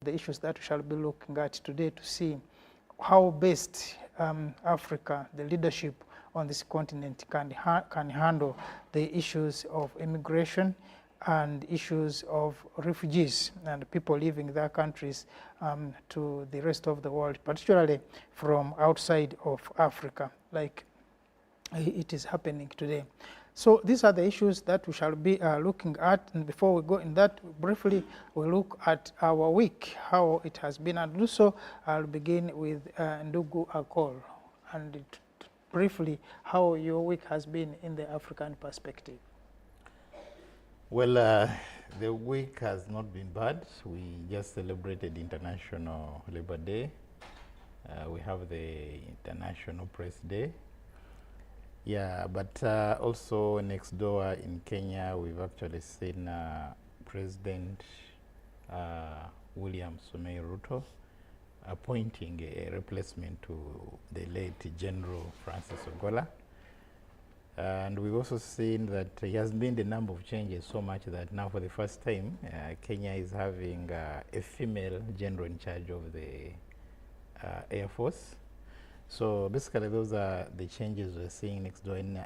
the issues that we shall be looking at today to see how best Africa, the leadership on this continent, can handle the issues of immigration and issues of refugees and people leaving their countries to the rest of the world, particularly from outside of Africa, like it is happening today. So these are the issues that we shall be looking at. And before we go in that, briefly, we'll look at our week, how it has been. And also, I'll begin with Ndugu Akol, and briefly, how your week has been in the African perspective. Well, the week has not been bad. We just celebrated International Labour Day. We have the International Press Day. Yeah, but also next door in Kenya, we've actually seen President William Samoei Ruto appointing a replacement to the late General Francis Ogola. And we've also seen that he has made a number of changes so much that now for the first time, Kenya is having a female general in charge of the Air Force. So basically those are the changes we're seeing next door. In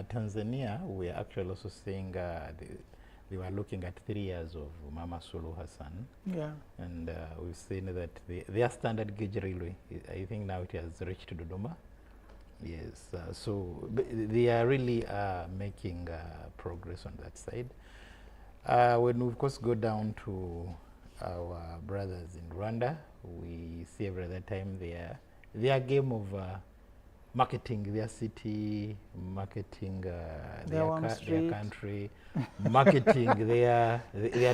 Tanzania, we are actually also seeing, they were looking at 3 years of Mama Suluhu Hassan. Yeah. And we've seen that their standard gauge railway, I think now it has reached Dodoma. Yes, so they are really making progress on that side. When we of course go down to our brothers in Rwanda, we see every other time their game of marketing their city, marketing their country, marketing their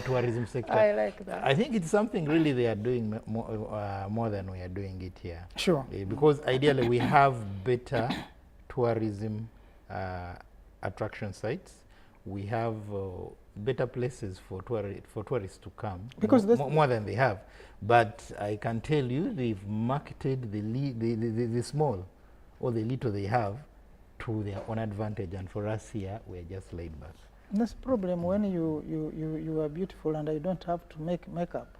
tourism sector. I like that. I think it's something really they are doing more than we are doing it here. Sure. Because ideally we have better tourism attraction sites. We have better places for tourists to come, because more than they have. But I can tell you, they've marketed the small or the little they have to their own advantage, and for us here, we're just laid back. That's the problem when you are beautiful and I don't have to make makeup.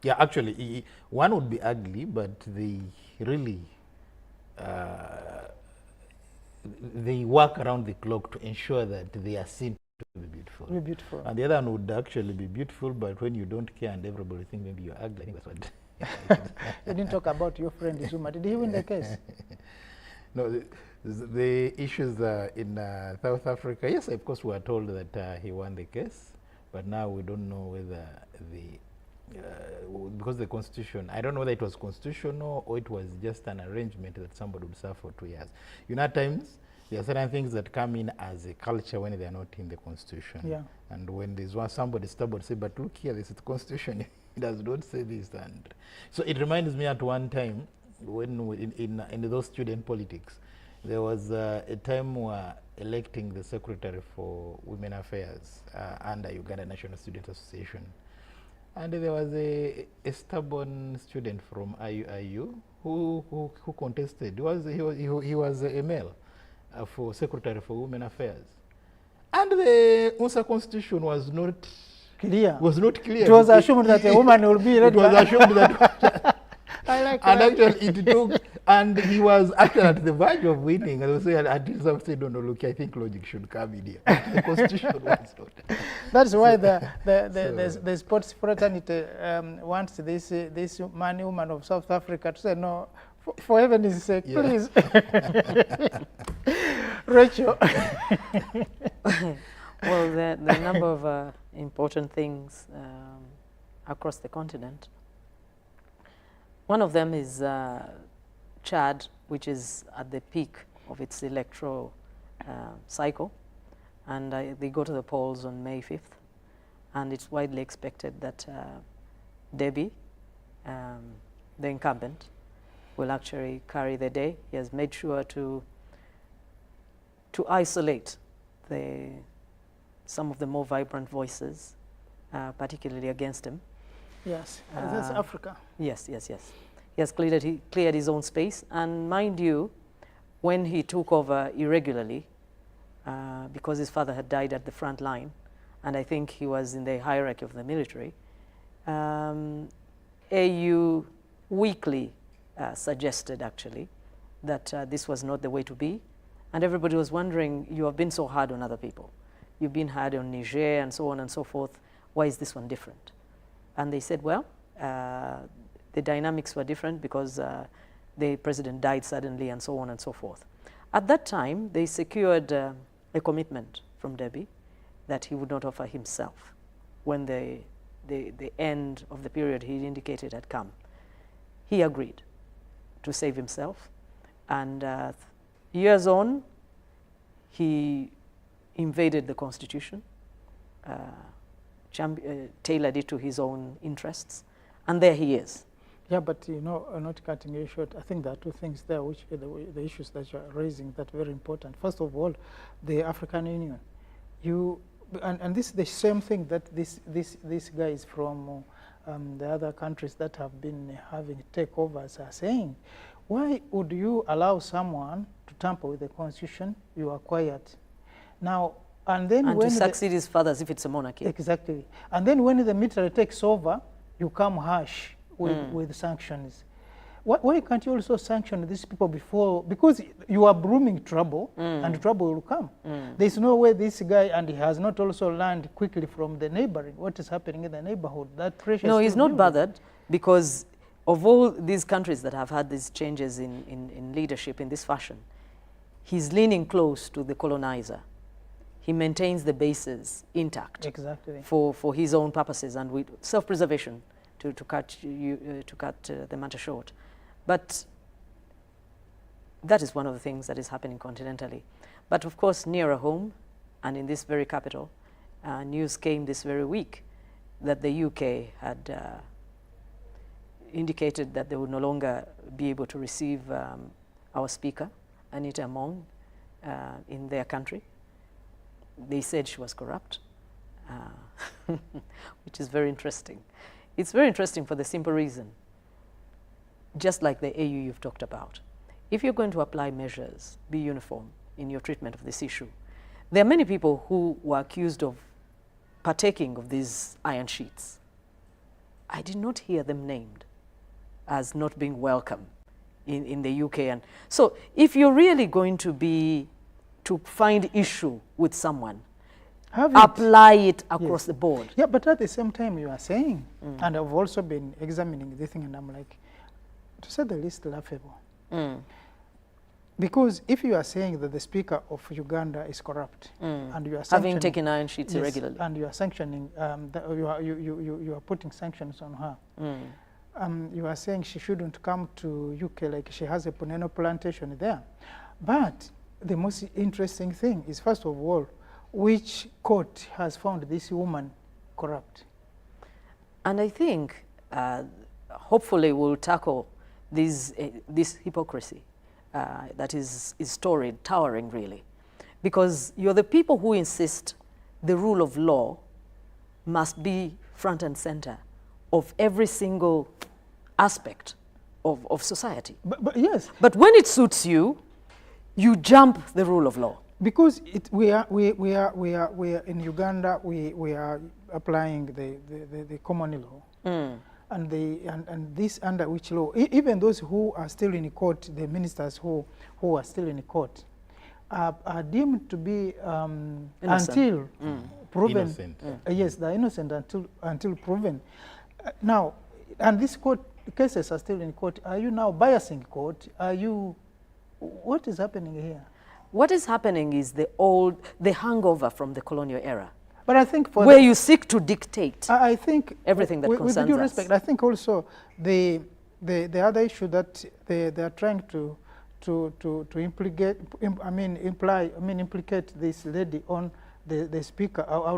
Yeah, actually, one would be ugly, but they really they work around the clock to ensure that they are seen to be beautiful. Be beautiful. And the other one would actually be beautiful, but when you don't care and everybody thinks maybe you're ugly, I think that's what. You didn't talk about your friend Zuma. Did he win the case? No, the issues in South Africa, yes, of course, we are told that he won the case, but now we don't know whether because the constitution, I don't know whether it was constitutional or it was just an arrangement that somebody would serve for 2 years. You know, at times, there are certain things that come in as a culture when they are not in the constitution. Yeah. And when there's somebody stubborn say, but look here, this is the constitution, it does not say this. And so it reminds me at one time, when in those student politics, there was a time we were electing the secretary for women affairs under Uganda National Student Association. And there was a stubborn student from IU who contested. He was a male for secretary for women affairs. And the USA constitution was not clear. It was assumed that a woman will be elected. It was assumed that. I like and that. actually it took, and he was actually at the verge of winning. And they until some said, no, look, I think logic should come in here. The constitution was not. That's why the sports fraternity wants this woman of South Africa to say, no, for heaven's sake, please. Rachel. Well, the number of important things across the continent. One of them is Chad, which is at the peak of its electoral cycle. And they go to the polls on May 5th. And it's widely expected that Deby, the incumbent, will actually carry the day. He has made sure to isolate some of the more vibrant voices, particularly against him. Yes, that's Africa. Yes. He has cleared his own space. And mind you, when he took over irregularly, because his father had died at the front line, and I think he was in the hierarchy of the military, AU Weekly suggested actually that this was not the way to be, and everybody was wondering, you have been so hard on other people. You've been hard on Niger and so on and so forth. Why is this one different? And they said, well, the dynamics were different because the president died suddenly and so on and so forth. At that time, they secured a commitment from Deby that he would not offer himself when the end of the period he indicated had come. He agreed to save himself, and years on, he invaded the constitution, tailored it to his own interests, and there he is. Yeah, but you know, not cutting you short, I think there are two things there, which the issues that you are raising that are very important. First of all, the African Union. And this is the same thing that these guys from the other countries that have been having takeovers are saying. Why would you allow someone to tamper with the constitution? You are quiet. Now, and then and when to succeed his father as if it's a monarchy. Exactly. And then when the military takes over, you come harsh with sanctions. Why can't you also sanction these people before? Because you are brewing trouble, and trouble will come. There's no way this guy, and he has not also learned quickly from the neighboring, what is happening in the neighborhood. That pressure. No, he's not bothered, because of all these countries that have had these changes in leadership in this fashion, he's leaning close to the colonizer. He maintains the bases intact. Exactly. For his own purposes and with self-preservation, to cut the matter short. But that is one of the things that is happening continentally. But of course, nearer home, and in this very capital, news came this very week that the UK had indicated that they would no longer be able to receive our speaker, Anita Among, in their country. They said she was corrupt, which is very interesting. It's very interesting for the simple reason, just like the AU you've talked about. If you're going to apply measures, be uniform in your treatment of this issue. There are many people who were accused of partaking of these iron sheets. I did not hear them named as not being welcome in the UK. And so if you're really going to find issue with someone, apply it across the board. Yeah, but at the same time you are saying, and I've also been examining this thing, and I'm like, to say the least, laughable. Because if you are saying that the Speaker of Uganda is corrupt, and you are having taken iron sheets irregularly, and you are sanctioning, you are putting sanctions on her, you are saying she shouldn't come to UK like she has a Puneno plantation there. But the most interesting thing is, first of all, which court has found this woman corrupt? And I think hopefully we'll tackle this hypocrisy that is storied, towering really. Because you're the people who insist the rule of law must be front and center of every single aspect of society. But yes. But when it suits you, you jump the rule of law. Because we are in Uganda. We are applying the common law, and this under which law, even those who are still in court, the ministers who are still in court, are deemed to be until proven. Innocent. Yes, they're innocent until proven. Now, and these court cases are still in court. Are you now biasing court? Are you? What is happening here? What is happening is the hangover from the colonial era. But I think where you seek to dictate I think everything that concerns us. With due respect, I think also the other issue that they are trying to implicate this lady on the speaker. I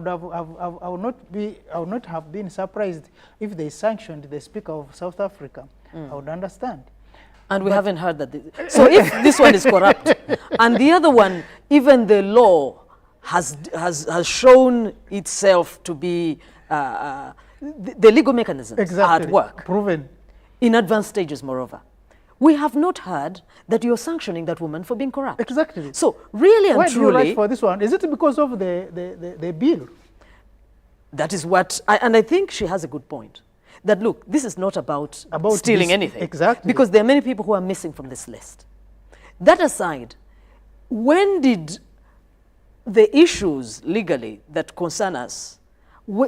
would not have been surprised if they sanctioned the speaker of South Africa. I would understand. And we haven't heard that. So if this one is corrupt, and the other one, even the law has shown itself to be, the legal mechanisms are at work. Proven. In advanced stages, moreover. We have not heard that you're sanctioning that woman for being corrupt. Exactly. So really and Why truly... do you write for this one? Is it because of the bill? That is what... and I think she has a good point. that, look, this is not about, About stealing this- anything. exactly. Because there are many people who are missing from this list. That aside, when did the issues legally that concern us,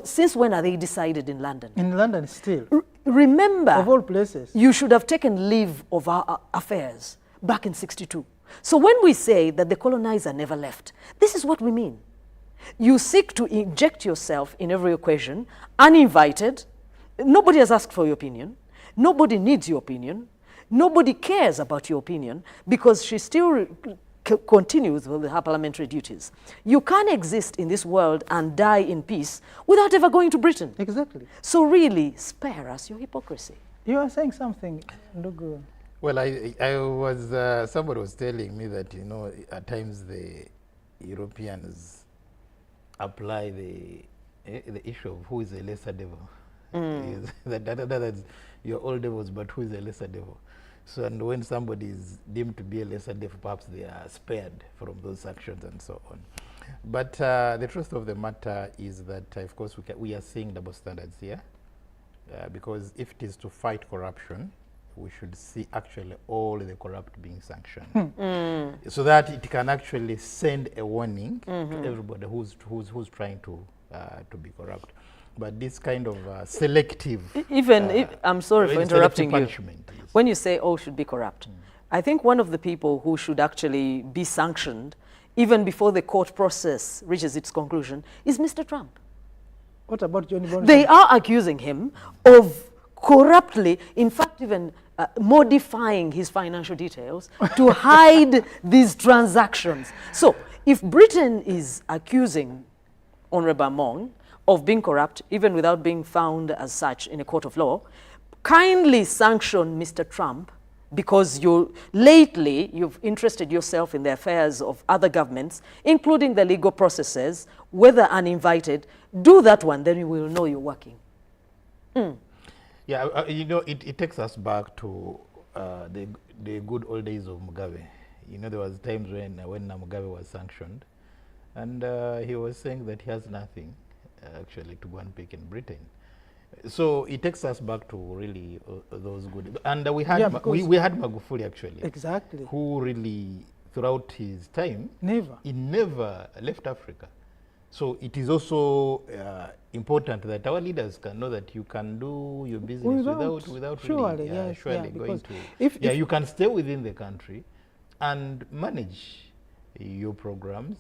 since when are they decided in London? In London still, Remember, of all places. you should have taken leave of our affairs back in 62. So when we say that the colonizer never left, this is what we mean. You seek to inject yourself in every equation, uninvited. Nobody has asked for your opinion. Nobody needs your opinion. Nobody cares about your opinion because she still continues with her parliamentary duties. You can't exist in this world and die in peace without ever going to Britain. Exactly. So really, spare us your hypocrisy. You are saying something, Ndugu. Well, I was, somebody was telling me that, you know, at times the Europeans apply the issue of who is a lesser devil. Yes, that's you're all devils, but who is a lesser devil? So, and when somebody is deemed to be a lesser devil, perhaps they are spared from those actions and so on. But the truth of the matter is that, of course, we are seeing double standards here. Because if it is to fight corruption, we should see actually all the corrupt being sanctioned, so that it can actually send a warning to everybody who's trying to be corrupt. But this kind of selective, I'm sorry for interrupting you. punishment is- When you say all should be corrupt, I think one of the people who should actually be sanctioned, even before the court process reaches its conclusion, is Mr. Trump. What about Johnny Bonson? They are accusing him of corruptly, in fact, even modifying his financial details to hide these transactions. So, if Britain is accusing Honorable Mong of being corrupt, even without being found as such in a court of law, kindly sanction Mr. Trump because lately you've interested yourself in the affairs of other governments, including the legal processes, whether uninvited. Do that one, then you will know you're working. Yeah, you know, it takes us back to the good old days of Mugabe. You know, there was times when Mugabe was sanctioned, and he was saying that he has nothing actually to go and pick in Britain. So it takes us back to really those good. And we had we had Magufuli actually, Exactly. who really throughout his time Never. he never left Africa. So it is also important that our leaders can know that you can do your business without surely, really, yes, surely yeah, going because to. if You can stay within the country and manage your programs,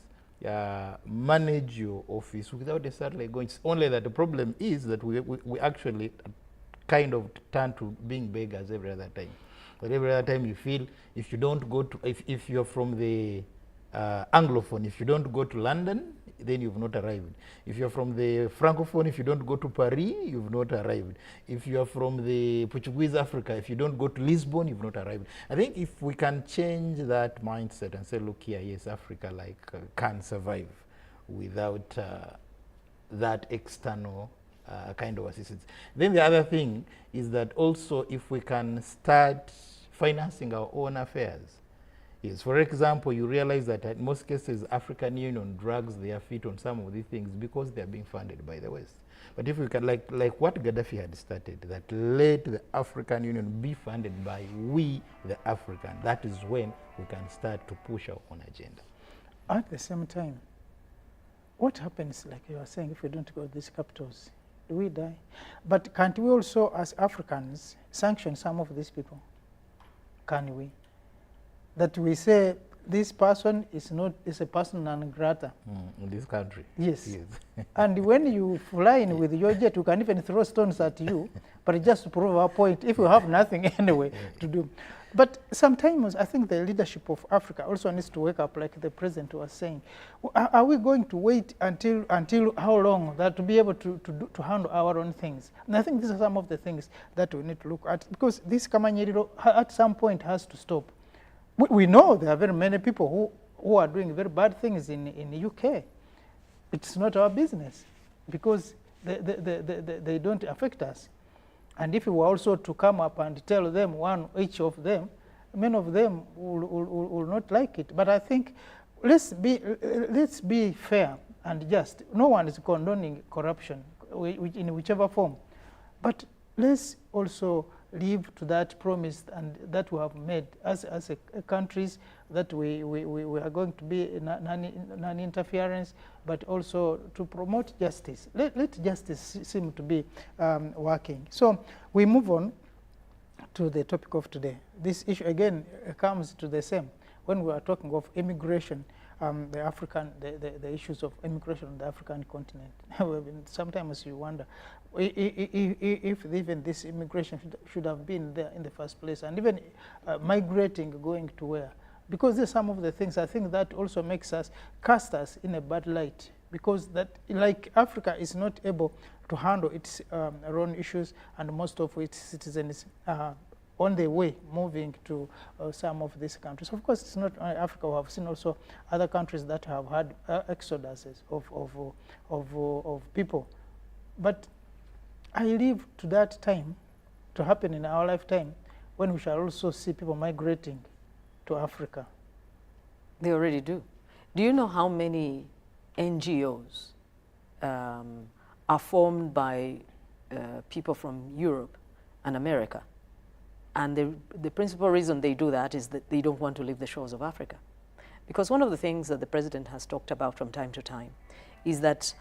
manage your office without necessarily going. It's only that the problem is that we actually kind of turn to being beggars every other time. But every other time you feel if you don't go to, if you're from the Anglophone, if you don't go to London, then you've not arrived. If you're from the Francophone, if you don't go to Paris, you've not arrived. If you're from the Portuguese Africa, if you don't go to Lisbon, you've not arrived. I think if we can change that mindset and say, look here, yes, Africa can survive without that external kind of assistance. Then the other thing is that also if we can start financing our own affairs. Yes, for example, you realize that in most cases, African Union drags their feet on some of these things because they are being funded by the West. But if we can, like what Gaddafi had started, that let the African Union be funded by we, the African, that is when we can start to push our own agenda. At the same time, what happens, like you are saying, if we don't go to these capitals? Do we die? But can't we also, as Africans, sanction some of these people? Can we? That we say this person is a person non grata. In this country. Yes. And when you fly in with your jet, we can even throw stones at you, but just to prove our point, if you have nothing anyway to do. But sometimes I think the leadership of Africa also needs to wake up, like the president was saying. Are we going to wait until how long that to be able to handle our own things? And I think these are some of the things that we need to look at, because this Kamanyiriro at some point has to stop. We know there are very many people who are doing very bad things in the UK. It's not our business because they don't affect us. And if we were also to come up and tell them each of them, many of them will not like it. But I think let's be fair and just. No one is condoning corruption in whichever form. But let's also live to that promise and that we have made as a countries, that we are going to be non-interference, but also to promote justice. Let justice seem to be working. So we move on to the topic of today. This issue again comes to the same. When we are talking of immigration, the issues of immigration on the African continent. Sometimes you wonder if even this immigration should have been there in the first place, and even migrating, going to where? Because there's some of the things I think that also makes us, cast us in a bad light, because that, like, Africa is not able to handle its own issues, and most of its citizens on their way moving to some of these countries. Of course, it's not only Africa. We have seen also other countries that have had exoduses of people. But I live to that time to happen in our lifetime, when we shall also see people migrating to Africa. They already do. Do you know how many NGOs are formed by people from Europe and America? And the principal reason they do that is that they don't want to leave the shores of Africa. Because one of the things that the president has talked about from time to time is that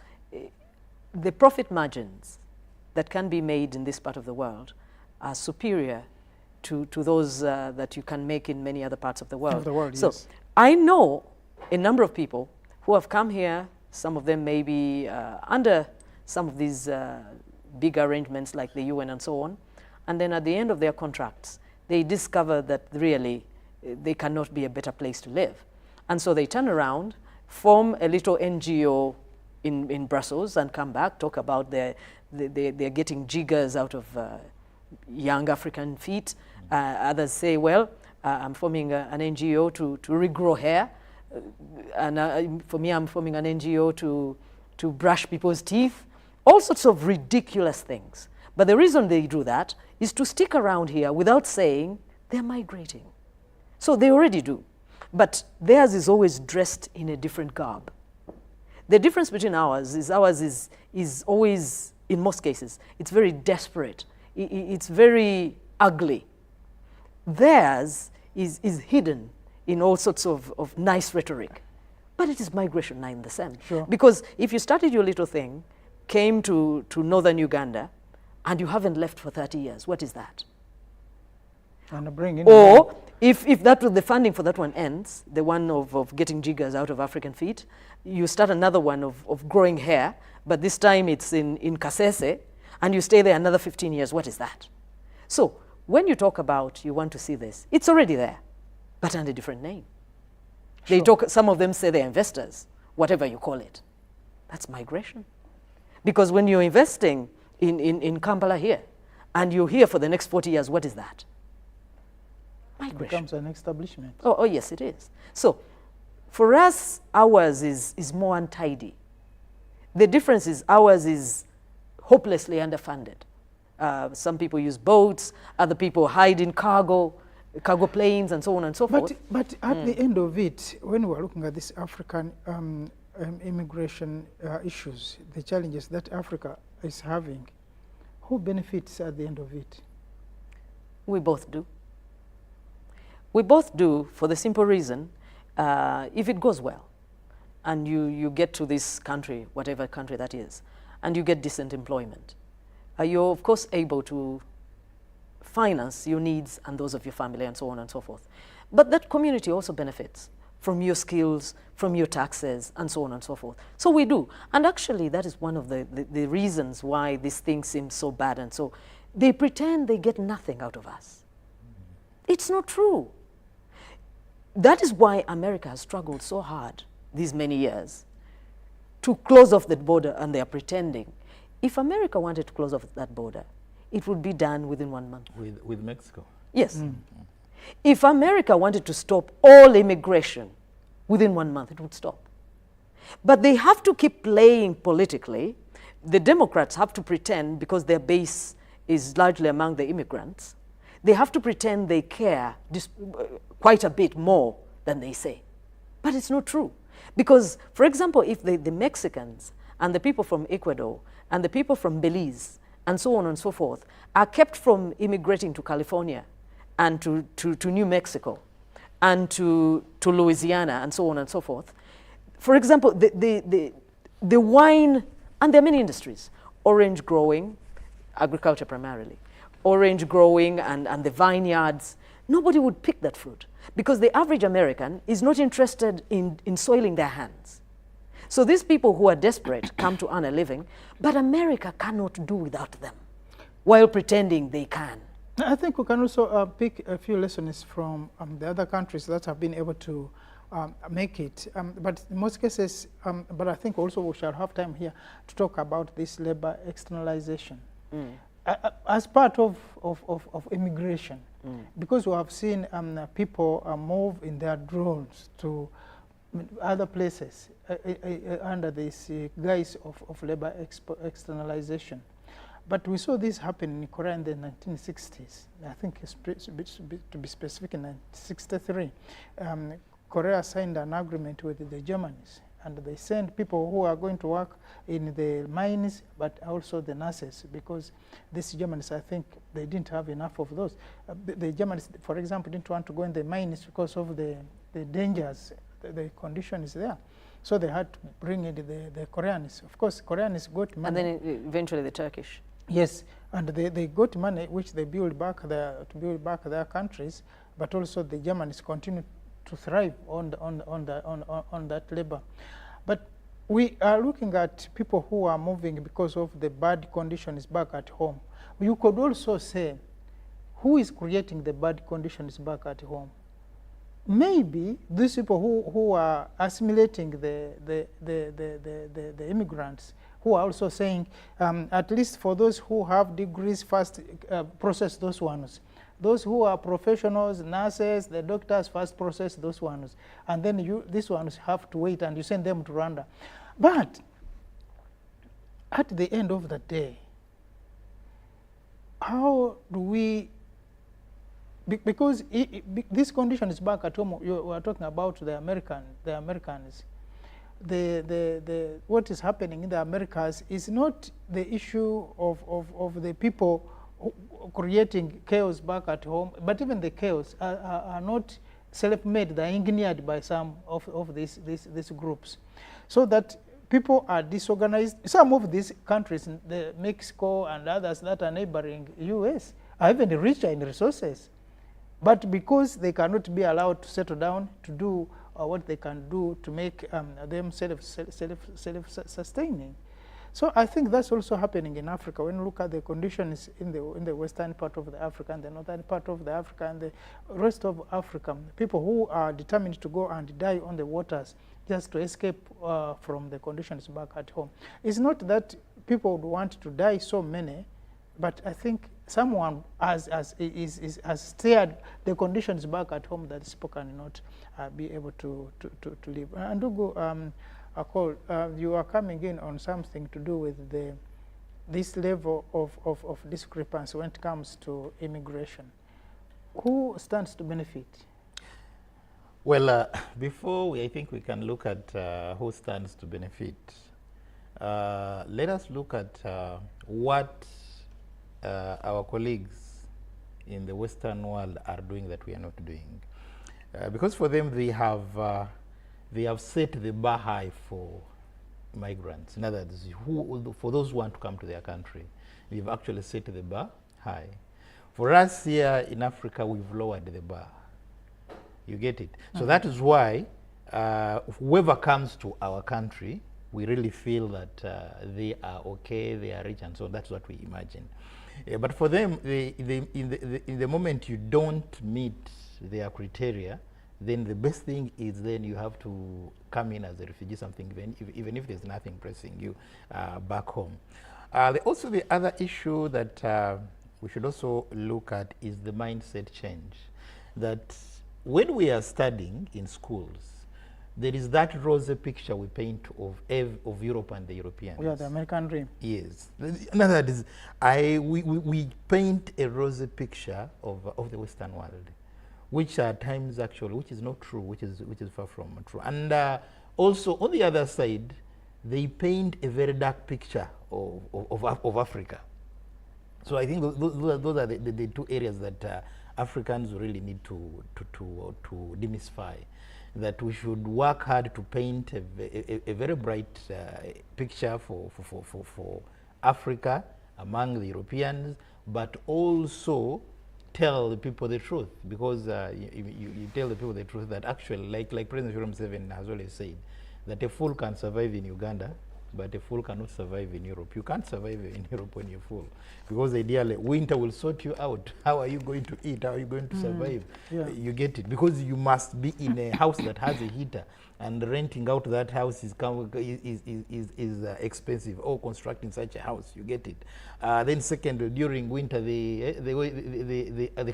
the profit margins that can be made in this part of the world are superior to those that you can make in many other parts of the world. So yes. I know a number of people who have come here, some of them may be under some of these big arrangements like the UN and so on, and then at the end of their contracts, they discover that really they cannot be a better place to live. And so they turn around, form a little NGO in Brussels, and come back, talk about they're getting jiggers out of young African feet. Others say, well, I'm forming an NGO to regrow hair. And for me, I'm forming an NGO to brush people's teeth. All sorts of ridiculous things. But the reason they do that is to stick around here without saying they're migrating. So they already do. But theirs is always dressed in a different garb. The difference between ours is always, in most cases, it's very desperate. It's very ugly. Theirs is hidden in all sorts of nice rhetoric. But it is migration now in the same. Sure. Because if you started your little thing, came to northern Uganda, and you haven't left for 30 years, what is that? And bring in Or if the funding for that one ends, the one of getting jiggers out of African feet, you start another one of growing hair, but this time it's in Kasese, and you stay there another 15 years, what is that? So when you talk about you want to see this, it's already there, but under a different name. They talk, some of them say they're investors, whatever you call it. That's migration. Because when you're investing in Kampala here, and you're here for the next 40 years, what is that? Migration. It becomes an establishment. Oh, yes, it is. So for us, ours is more untidy. The difference is ours is hopelessly underfunded. Some people use boats, other people hide in cargo planes, and so on and so forth. But at the end of it, when we're looking at this African immigration issues, the challenges that Africa is having, who benefits at the end of it? We both do. We both do for the simple reason, if it goes well, and you get to this country, whatever country that is, and you get decent employment, you're of course able to finance your needs and those of your family and so on and so forth. But that community also benefits from your skills, from your taxes, and so on and so forth. So we do. And actually, that is one of the reasons why this thing seems so bad. And so they pretend they get nothing out of us. It's not true. That is why America has struggled so hard these many years to close off that border, and they are pretending. If America wanted to close off that border, it would be done within 1 month. With Mexico? Yes. If America wanted to stop all immigration within 1 month, it would stop. But they have to keep playing politically. The Democrats have to pretend, because their base is largely among the immigrants, they have to pretend they care quite a bit more than they say. But it's not true. Because, for example, if the Mexicans and the people from Ecuador and the people from Belize and so on and so forth, are kept from immigrating to California and to New Mexico and to Louisiana and so on and so forth. For example, the wine, and there are many industries, orange growing, agriculture primarily, orange growing and the vineyards, nobody would pick that fruit because the average American is not interested in soiling their hands. So these people who are desperate come to earn a living, but America cannot do without them while pretending they can. I think we can also pick a few lessons from the other countries that have been able to make it. But in most cases, but I think also we shall have time here to talk about this labor externalization. As part of immigration, because we have seen people move in their drones to other places under this guise of labor externalization. But we saw this happen in Korea in the 1960s. I think to be specific, in 1963, Korea signed an agreement with the Germans, and they sent people who are going to work in the mines, but also the nurses, because these Germans, I think, they didn't have enough of those. The Germans, for example, didn't want to go in the mines because of the dangers, the conditions there. So they had to bring in the Koreans. Of course, Koreans got money. And then eventually the Turkish. Yes, and they got money which they build back their countries, but also the Germans continue to thrive on that labor. But we are looking at people who are moving because of the bad conditions back at home. You could also say, who is creating the bad conditions back at home? Maybe these people who are assimilating the immigrants, who are also saying, at least for those who have degrees, first process those ones. Those who are professionals, nurses, the doctors, first process those ones. And then these ones have to wait and you send them to Rwanda. But at the end of the day, how do we, because this condition is back at home, we are talking about the Americans. What is happening in the Americas is not the issue of the people creating chaos back at home, but even the chaos are not self-made, they're engineered by some of these groups. So that people are disorganized. Some of these countries, Mexico and others that are neighboring US, are even richer in resources. But because they cannot be allowed to settle down to do what they can do to make them self-sustaining. So I think that's also happening in Africa. When you look at the conditions in the western part of the Africa and the northern part of the Africa and the rest of Africa, people who are determined to go and die on the waters just to escape from the conditions back at home. It's not that people would want to die so many, but I think someone has steered the conditions back at home that people cannot be able to live. And Ndugu, Akol, you are coming in on something to do with this level of discrepancy when it comes to immigration. Who stands to benefit? Well, before I think we can look at who stands to benefit, let us look at what our colleagues in the Western world are doing that we are not doing. Because for them, they have set the bar high for migrants. In other words, for those who want to come to their country, we've actually set the bar high. For us here in Africa, we've lowered the bar. You get it? So that is why whoever comes to our country, we really feel that they are okay, they are rich, and so that's what we imagine. But for them, in the moment you don't meet their criteria, then the best thing is then you have to come in as a refugee, something even if there's nothing pressing you back home. Also, the other issue that we should also look at is the mindset change. That when we are studying in schools, there is that rosy picture we paint of Europe and the Europeans. Yeah, the American dream. Yes. In other words, we paint a rosy picture of the Western world, which at times actually, which is not true, which is far from true. And also on the other side, they paint a very dark picture of Africa. So I think those are the two areas that Africans really need to demystify. That we should work hard to paint a very bright picture for Africa among the Europeans, but also tell the people the truth, because you tell the people the truth that actually, like President Yoweri Museveni has always said, that a fool can survive in Uganda, but a fool cannot survive in Europe. You can't survive in Europe when you're full, because ideally winter will sort you out. How are you going to eat? How are you going to survive? Yeah. You get it, because you must be in a house that has a heater, and renting out that house is expensive, or constructing such a house. You get it. Then second, during winter, the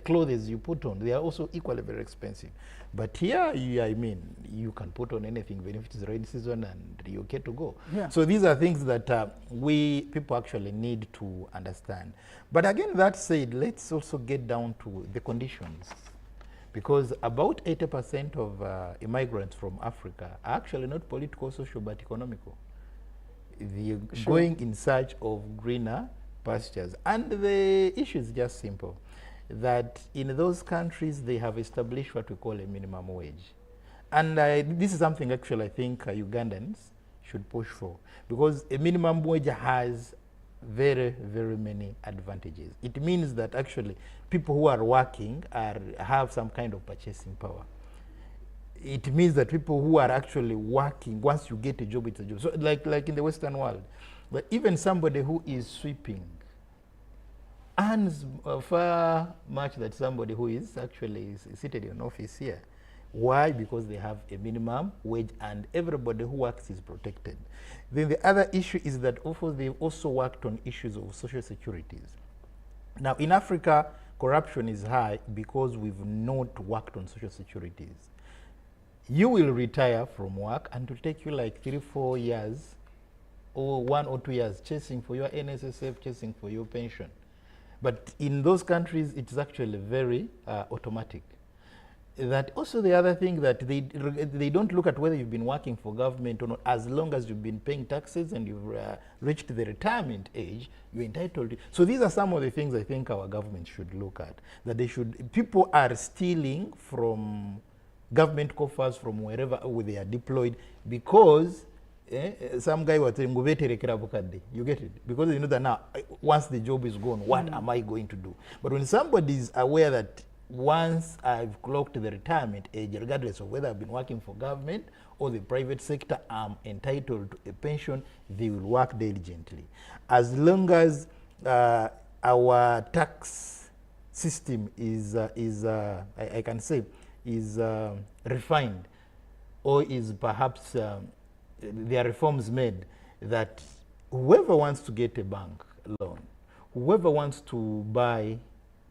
clothes you put on, they are also equally very expensive. But here, I mean, you can put on anything, even if it is rainy season, and you're okay to go. Yeah. So these are things that people actually need to understand. But again, that said, let's also get down to the conditions, because about 80% of immigrants from Africa are actually not political, social, but economical. They're going in search of greener pastures. And the issue is just simple, that in those countries, they have established what we call a minimum wage. And this is something actually I think Ugandans should push for, because a minimum wage has very, very many advantages. It means that actually people who are working have some kind of purchasing power. It means that people who are actually working, once you get a job, it's a job. So like in the Western world, but even somebody who is sweeping earns far much that somebody who is actually seated in office here. Why? Because they have a minimum wage, and everybody who works is protected. Then the other issue is that they've also worked on issues of social securities. Now in Africa, corruption is high because we've not worked on social securities. You will retire from work and it will take you like 3-4 years or 1 or 2 years chasing for your NSSF, chasing for your pension. But in those countries, it's actually very automatic. That also the other thing that they don't look at whether you've been working for government or not. As long as you've been paying taxes and you've reached the retirement age, you're entitled to. So these are some of the things I think our government should look at. That they should, people are stealing from government coffers from wherever they are deployed, because some guy was saying, you get it? Because you know that now, once the job is gone, what am I going to do? But when somebody is aware that once I've clocked the retirement age, regardless of whether I've been working for government or the private sector, I'm entitled to a pension, they will work diligently. As long as our tax system is I can say, is refined, or is perhaps there are reforms made, that whoever wants to get a bank loan, whoever wants to buy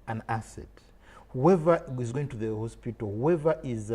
an asset, whoever is going to the hospital, whoever is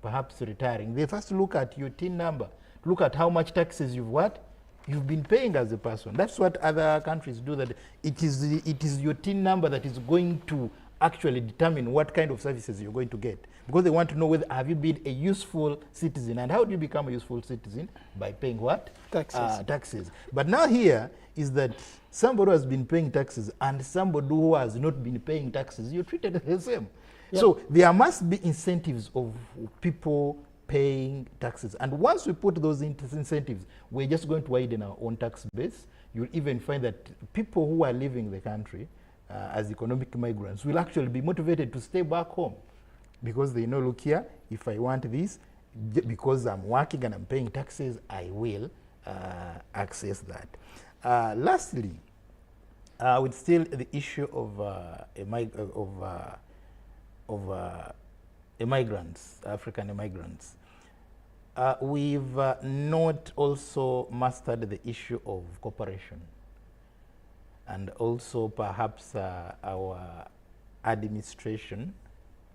perhaps retiring, they first look at your TIN number, look at how much taxes you've been paying as a person. That's what other countries do, that it is your TIN number that is going to actually determine what kind of services you're going to get, because they want to know whether have you been a useful citizen. And how do you become a useful citizen? By paying what? Taxes. Taxes. But now here is that somebody who has been paying taxes and somebody who has not been paying taxes, you're treated the same. Yep. So there must be incentives of people paying taxes. And once we put those incentives, we're just going to widen our own tax base. You'll even find that people who are leaving the country as economic migrants will actually be motivated to stay back home, because they know, look here, if I want this, because I'm working and I'm paying taxes, I will access that. Lastly, with still the issue of immigrants, African immigrants, we've not also mastered the issue of cooperation, and also perhaps our administration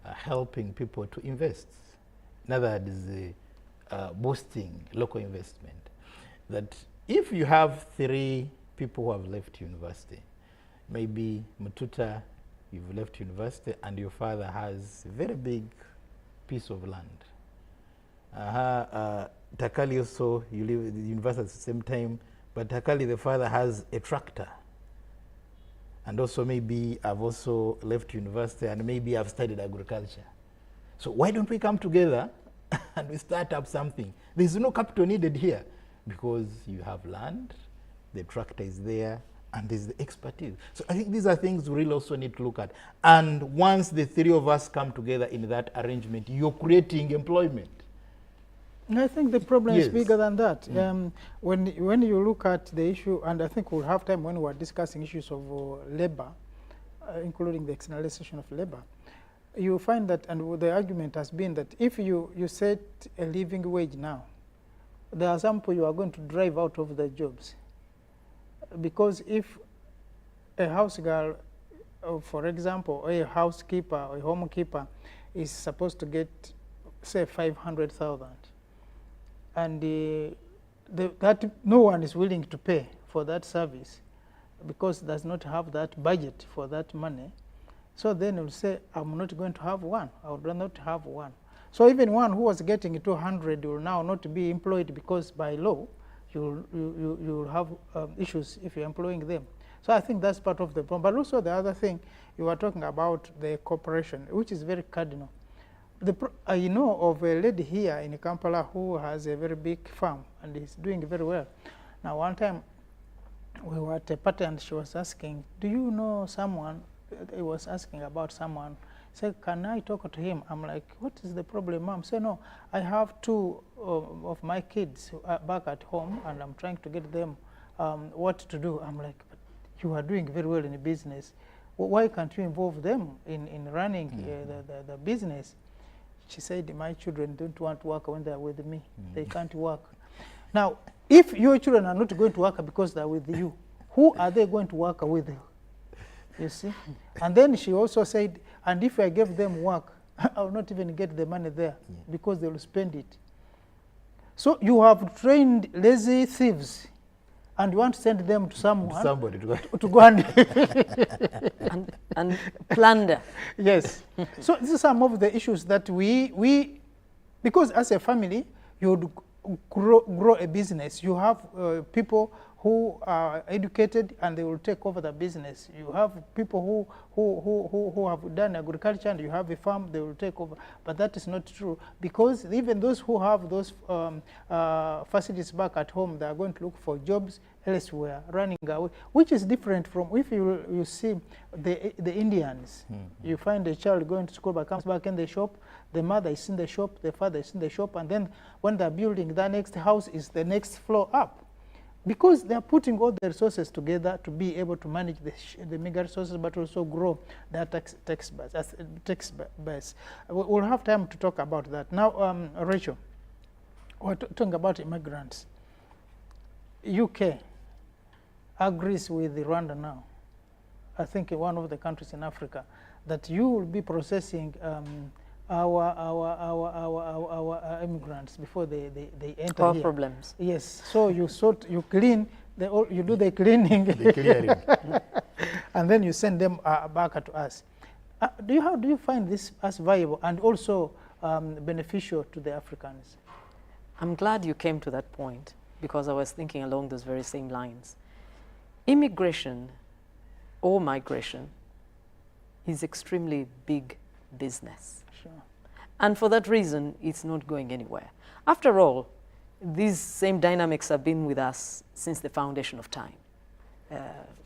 helping people to invest. In other words, boosting local investment. That if you have 3 people who have left university, maybe Mututa, you've left university and your father has a very big piece of land. Takali also, you live at the university at the same time, but Takali, the father, has a tractor. and also maybe I've also left university and maybe I've studied agriculture. So why don't we come together and we start up something? There's no capital needed here because you have land, the tractor is there, and there's the expertise. So I think these are things we really also need to look at. And once the three of us come together in that arrangement, you're creating employment. I think the problem is Yes. bigger than that. When you look at the issue, and I think we'll have time when we're discussing issues of labor, including the externalization of labor, you find that, and the argument has been that if you set a living wage now, there are some people you are going to drive out of the jobs. Because if a house girl, for example, or a housekeeper or a homekeeper is supposed to get, say, 500,000, and that no one is willing to pay for that service because does not have that budget for that money, so then you'll say, I'm not going to have one. I would rather not have one. So even one who was getting 200 will now not be employed because by law you'll have issues if you're employing them. So I think that's part of the problem. But also the other thing, you were talking about the cooperation, which is very cardinal. I know of a lady here in Kampala who has a very big farm and is doing very well. Now one time we were at a party and she was asking, do you know someone? He was asking about someone. Said, can I talk to him? I'm like, what is the problem, mom? Say, no, I have two of my kids back at home and I'm trying to get them what to do. I'm like, but you are doing very well in the business. Why can't you involve them in running the business? She said, my children don't want to work when they're with me. They can't work. Now, if your children are not going to work because they're with you, who are they going to work with you? You see? And then she also said, and if I gave them work, I will not even get the money there because they will spend it. So you have trained lazy thieves and you want to send them to someone Somebody to go and and plunder. Yes. So these are some of the issues that we because as a family, you would grow a business. You have people who are educated and they will take over the business. You have people who have done agriculture and you have a farm, they will take over. But that is not true because even those who have those facilities back at home, they are going to look for jobs elsewhere, running away, which is different from if you see the Indians. You find a child going to school but comes back in the shop, the mother is in the shop, the father is in the shop, and then when they're building, the next house is the next floor up. Because they are putting all the resources together to be able to manage the mega resources, but also grow their tax base. We'll have time to talk about that. Now, Rachel, we're talking about immigrants. UK agrees with Rwanda now, I think one of the countries in Africa, that you will be processing our immigrants before they enter Our here. problems. Yes, so you clean, you do the cleaning, the clearing. and then you send them back to us. How do you find this as viable and also beneficial to the Africans? I'm glad you came to that point because I was thinking along those very same lines. Immigration or migration is extremely big business. Sure. And for that reason, it's not going anywhere. After all, these same dynamics have been with us since the foundation of time.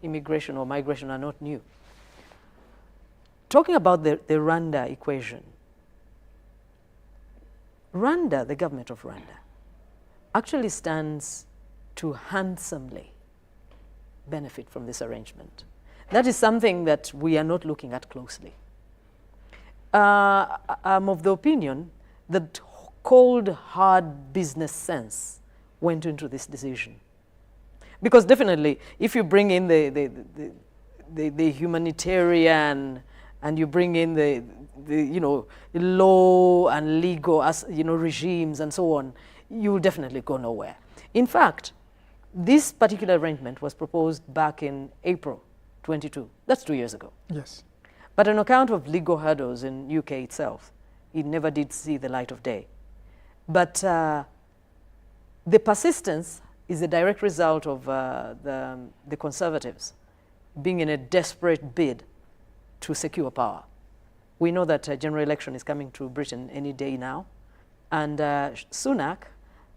Immigration or migration are not new. Talking about the Rwanda equation, Rwanda, the government of Rwanda, actually stands to handsomely benefit from this arrangement. That is something that we are not looking at closely. I'm of the opinion that cold, hard business sense went into this decision. Because definitely, if you bring in the humanitarian and you bring in the law and legal regimes and so on, you will definitely go nowhere. In fact, this particular arrangement was proposed back in April 22. That's 2 years ago. Yes. But on account of legal hurdles in UK itself, it never did see the light of day. But the persistence is a direct result of the Conservatives being in a desperate bid to secure power. We know that a general election is coming to Britain any day now, and Sunak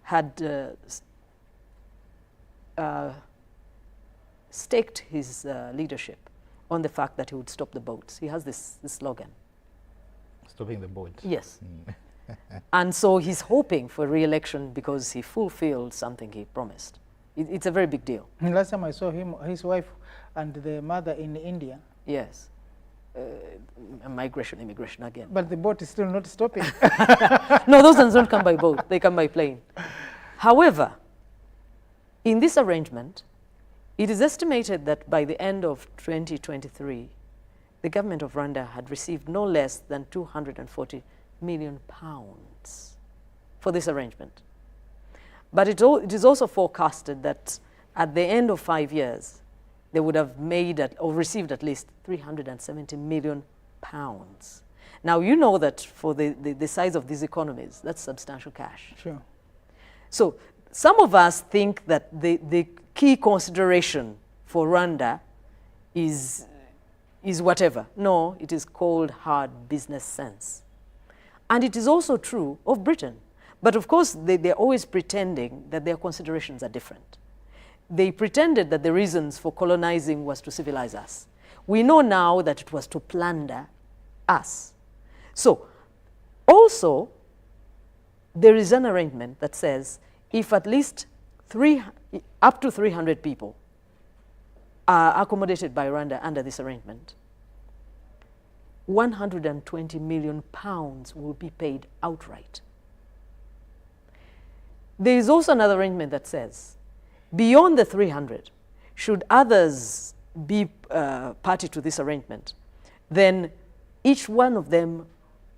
had staked his leadership on the fact that he would stop the boats. He has this slogan. Stopping the boat. Yes. And so he's hoping for re-election because he fulfilled something he promised. It's a very big deal. Last time I saw him, his wife and the mother in India. Yes. Migration, immigration again. But the boat is still not stopping. No, those ones don't come by boat. They come by plane. However, in this arrangement, it is estimated that by the end of 2023, the government of Rwanda had received no less than £240 million for this arrangement. But it is also forecasted that at the end of 5 years, they would have made or received at least £370 million. Now, you know that for the size of these economies, that's substantial cash. Sure. So some of us think that the key consideration for Rwanda is whatever. No, it is called hard business sense. And it is also true of Britain. But of course, they're always pretending that their considerations are different. They pretended that the reasons for colonizing was to civilize us. We know now that it was to plunder us. So also, there is an arrangement that says if at least up to 300 people are accommodated by Rwanda under this arrangement, £120 million will be paid outright. There is also another arrangement that says, beyond the 300, should others be party to this arrangement, then each one of them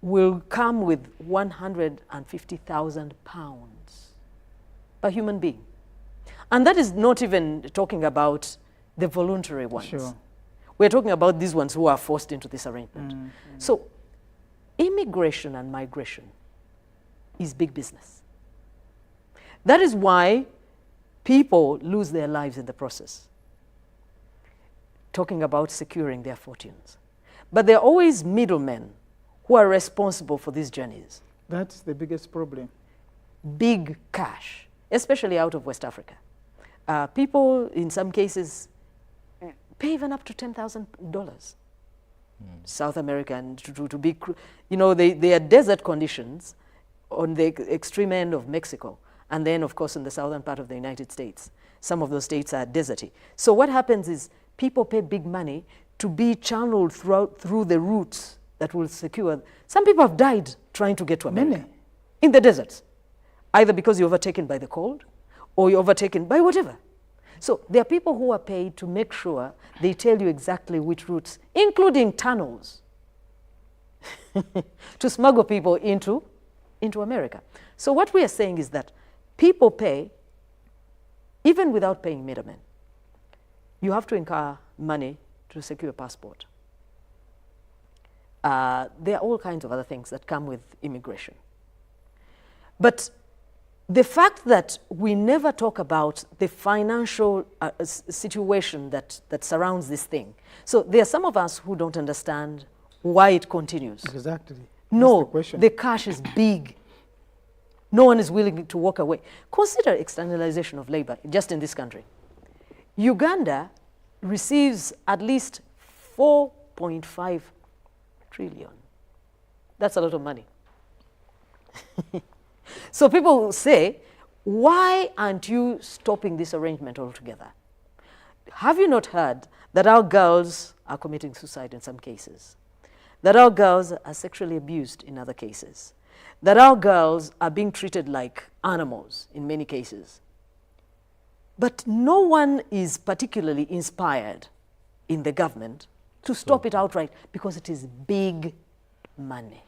will come with £150,000 per human being. And that is not even talking about the voluntary ones. Sure. We're talking about these ones who are forced into this arrangement. So immigration and migration is big business. That is why people lose their lives in the process, talking about securing their fortunes. But there are always middlemen who are responsible for these journeys. That's the biggest problem. Big cash, especially out of West Africa. People, in some cases, pay even up to $10,000. South America, and to be, you know, they are desert conditions on the extreme end of Mexico, and then, of course, in the southern part of the United States. Some of those states are deserty. So what happens is people pay big money to be channeled through the routes that will secure. Some people have died trying to get to America. Many. In the deserts, either because you're overtaken by the cold or you're overtaken by whatever. So there are people who are paid to make sure they tell you exactly which routes, including tunnels, to smuggle people into America. So what we are saying is that people pay, even without paying middlemen. You have to incur money to secure a passport. There are all kinds of other things that come with immigration. But the fact that we never talk about the financial situation that surrounds this thing. So there are some of us who don't understand why it continues. Exactly. No, That's the question. the cash is big. No one is willing to walk away. Consider externalization of labor just in this country. Uganda receives at least 4.5 trillion. That's a lot of money. So people will say, why aren't you stopping this arrangement altogether? Have you not heard that our girls are committing suicide in some cases? That our girls are sexually abused in other cases? That our girls are being treated like animals in many cases? But no one is particularly inspired in the government to stop it outright because it is big money.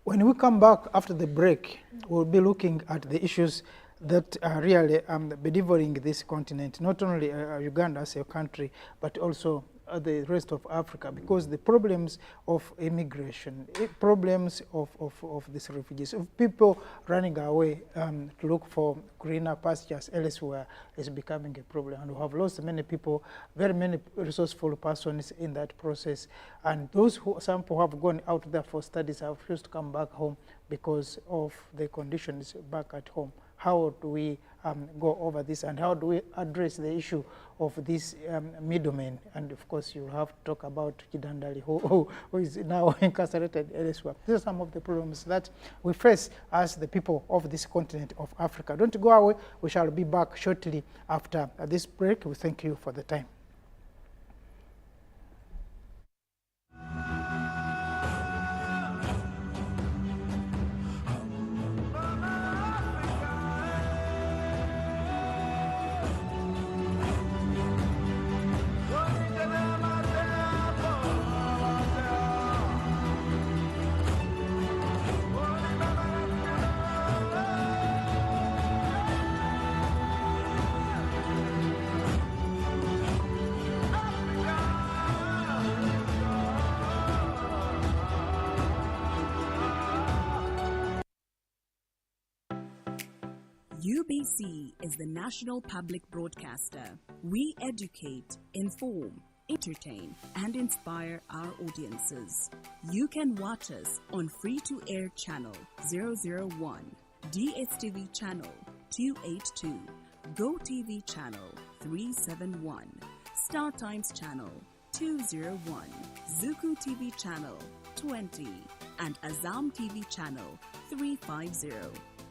When we come back after the break, we'll be looking at the issues that are really bedeviling this continent, not only Uganda as a country, but also the rest of Africa, because the problems of immigration, problems of these refugees, of people running away to look for greener pastures elsewhere is becoming a problem. And we have lost many people, very many resourceful persons in that process. And those some who have gone out there for studies have refused to come back home because of the conditions back at home. How do we go over this, and how do we address the issue of these middlemen? And of course, you have to talk about Kidandali, who is now incarcerated elsewhere. These are some of the problems that we face as the people of this continent of Africa. Don't go away. We shall be back shortly after this break. We thank you for the time. UBC is the national public broadcaster. We educate, inform, entertain, and inspire our audiences. You can watch us on free-to-air channel 001, DSTV channel 282, GoTV channel 371, Star Times channel 201, Zuku TV channel 20, and Azam TV channel 350.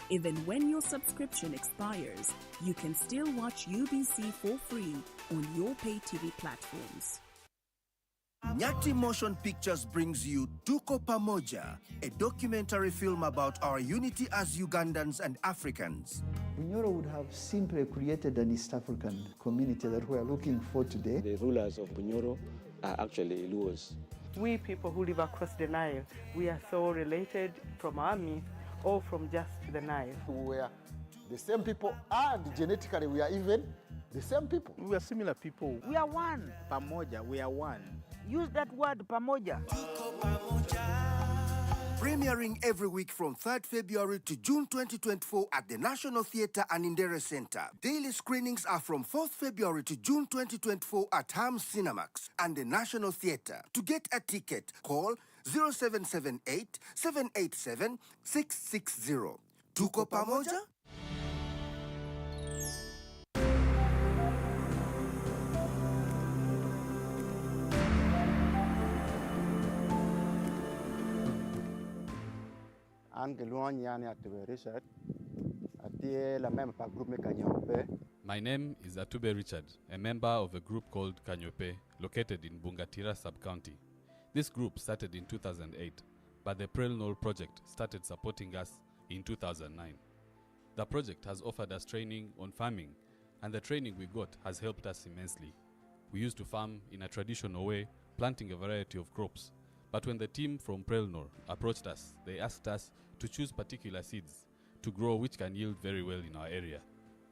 Even when your subscription expires, you can still watch UBC for free on your pay TV platforms. Nyati Motion Pictures brings you Tuko Pamoja, a documentary film about our unity as Ugandans and Africans. Bunyoro would have simply created an East African community that we are looking for today. The rulers of Bunyoro are actually Luos. We people who live across the Nile, we are so related from our myth or from just the Nile. We are the same people, and genetically we are even the same people. We are similar people. We are one. Pamoja, we are one. Use that word, pamoja. Premiering every week from 3rd February to June 2024 at the National Theatre and Indere Center. Daily screenings are from 4th February to June 2024 at Hams Cinemax and the National Theatre. To get a ticket, call 0778 787 660. Tuko Pamoja? My name is Atube Richard, a member of a group called Kanyope, located in Bungatira sub-county. This group started in 2008, but the Prelnol project started supporting us in 2009. The project has offered us training on farming, and the training we got has helped us immensely. We used to farm in a traditional way, planting a variety of crops. But when the team from Prelnor approached us, they asked us to choose particular seeds to grow which can yield very well in our area.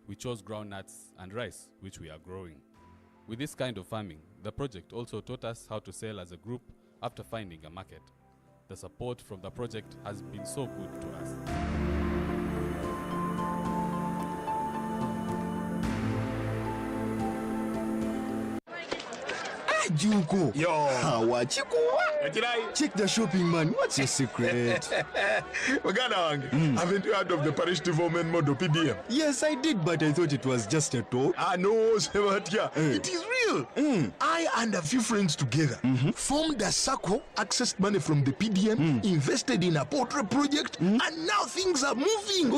We chose groundnuts and rice, which we are growing. With this kind of farming, the project also taught us how to sell as a group after finding a market. The support from the project has been so good to us. Juko. Yo. Check the shopping, man. What's your secret? Haven't you heard of the parish development model, PDM? Yes, I did, but I thought it was just a talk. No, Sebatia. It is real. I and a few friends together formed a circle, accessed money from the PDM, invested in a poultry project, and now things are moving.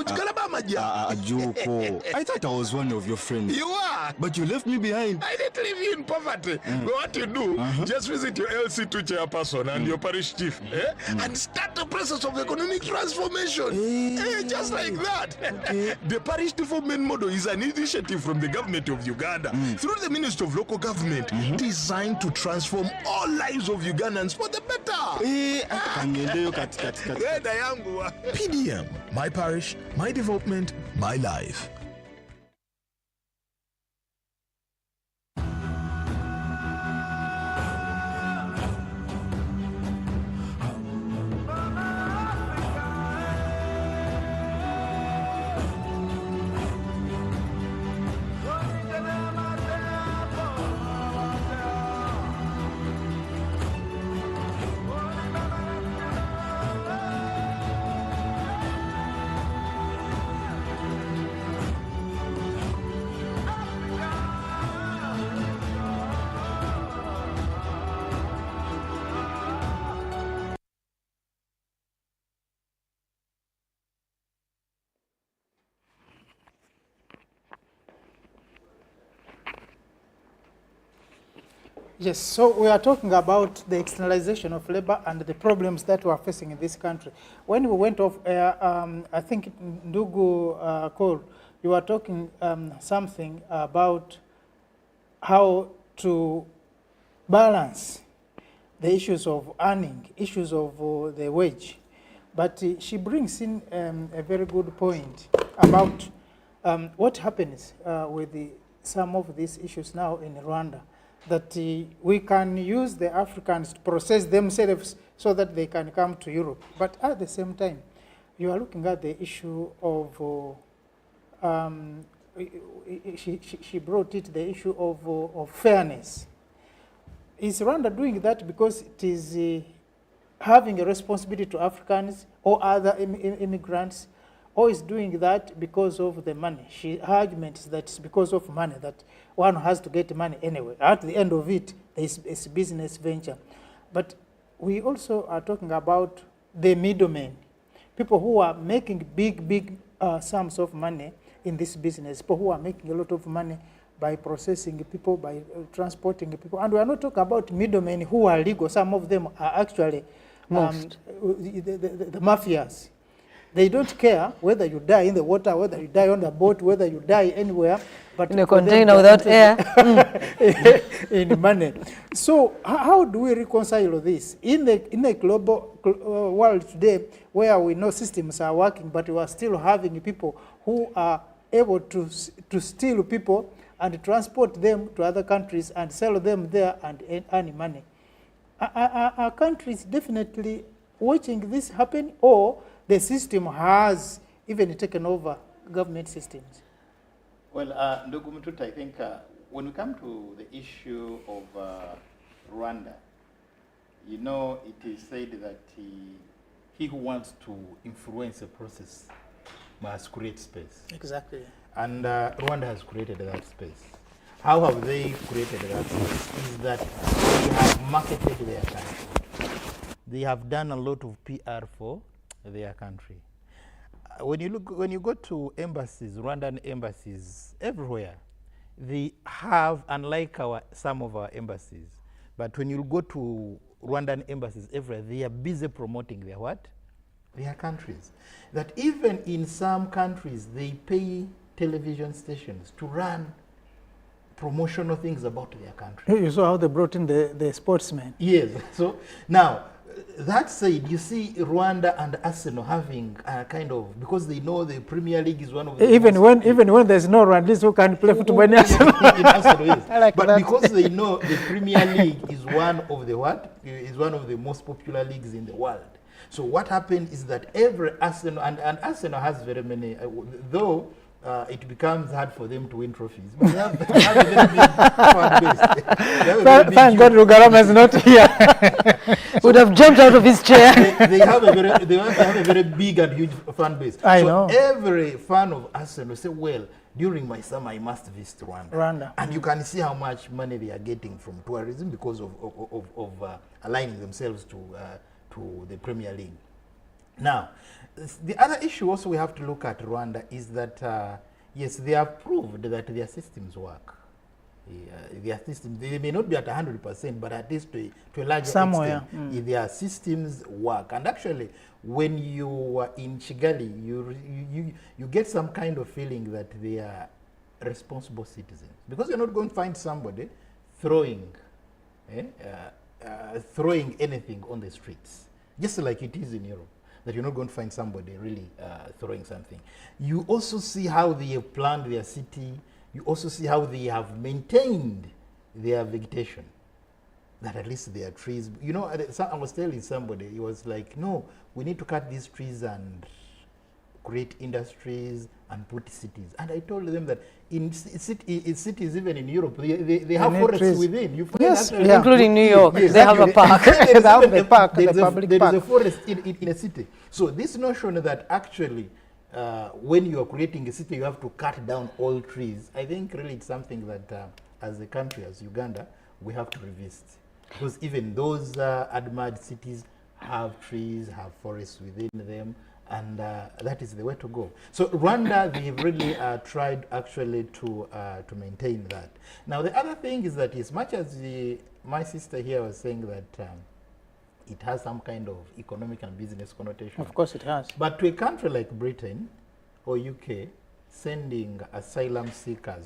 Juko. I thought I was one of your friends. You are. But you left me behind. I didn't leave you in poverty. But what you do, just visit your LC2 chairperson and your parish chief, and start the process of economic transformation. Just like that. Okay. The parish development model is an initiative from the government of Uganda through the Ministry of Local Government designed to transform all lives of Ugandans for the better. PDM, my parish, my development, my life. Yes, so we are talking about the externalization of labor and the problems that we are facing in this country. When we went off air, I think Ndugu Cole, you were talking something about how to balance the issues of earning, issues of the wage. But she brings in a very good point about what happens with some of these issues now in Rwanda, that we can use the Africans to process themselves so that they can come to Europe. But at the same time, you are looking at the issue of, she brought it, the issue of fairness. Is Rwanda doing that because it is having a responsibility to Africans or other immigrants, or is doing that because of the money? Her argument is that it's because of money, that one has to get money anyway. At the end of it, it's a business venture. But we also are talking about the middlemen, people who are making big sums of money in this business, people who are making a lot of money by processing people, by transporting people. And we are not talking about middlemen who are legal. Some of them are actually the mafias. They don't care whether you die in the water, whether you die on the boat, whether you die anywhere. But in a container without air. In money. So how do we reconcile this? In the global world today, where we know systems are working, but we are still having people who are able to steal people and transport them to other countries and sell them there and earn money. Are countries definitely watching this happen, or the system has even taken over government systems? Well, Ndugu Mtuta, I think when we come to the issue of Rwanda, you know, it is said that he who wants to influence a process must create space. Exactly. And Rwanda has created that space. How have they created that space? Is that they have marketed their country. They have done a lot of PR for their country. When you go to embassies, Rwandan embassies everywhere, they have, unlike some of our embassies, but when you go to Rwandan embassies everywhere, they are busy promoting their what? Their countries. That even in some countries, they pay television stations to run promotional things about their country. You saw how they brought in the sportsmen. Yes. So now, that said, you see Rwanda and Arsenal having kind of, because they know the Premier League is one of the even when there's no Rwandese who can play football in Arsenal. Yes. Like but that. Because they know the Premier League is one of the what? Is one of the most popular leagues in the world. So what happened is that every Arsenal, and Arsenal has very many, though it becomes hard for them to win trophies. But they have a very big fan base. Thank God Rugarama is not here. Would have jumped out of his chair. They have a very big and huge fan base. I know. Every fan of Arsenal say, well, during my summer I must visit Rwanda. And you can see how much money they are getting from tourism because of aligning themselves to the Premier League. Now, the other issue also we have to look at Rwanda is that, yes, they have proved that their systems work. Their systems, they may not be at 100%, but at least to a larger extent, their systems work. And actually, when you are in Kigali, you get some kind of feeling that they are responsible citizens. Because you're not going to find somebody throwing anything on the streets, just like it is in Europe. That you're not going to find somebody really throwing something. You also see how they have planned their city. You also see how they have maintained their vegetation. That at least there are trees. You know, I was telling somebody, he was like, no, we need to cut these trees and create industries and put cities. And I told them that in cities, even in Europe, they have forests within. You find yes, including New York, yes, they have a park. They have the park, the public park. There is a forest in a city. So this notion that actually when you are creating a city, you have to cut down all trees, I think really it's something that as a country, as Uganda, we have to revisit. Because even those admired cities have trees, have forests within them, and that is the way to go. So Rwanda, they've really tried actually to maintain that. Now the other thing is that as much as my sister here was saying that it has some kind of economic and business connotation. Of course it has. But to a country like Britain or UK, sending asylum seekers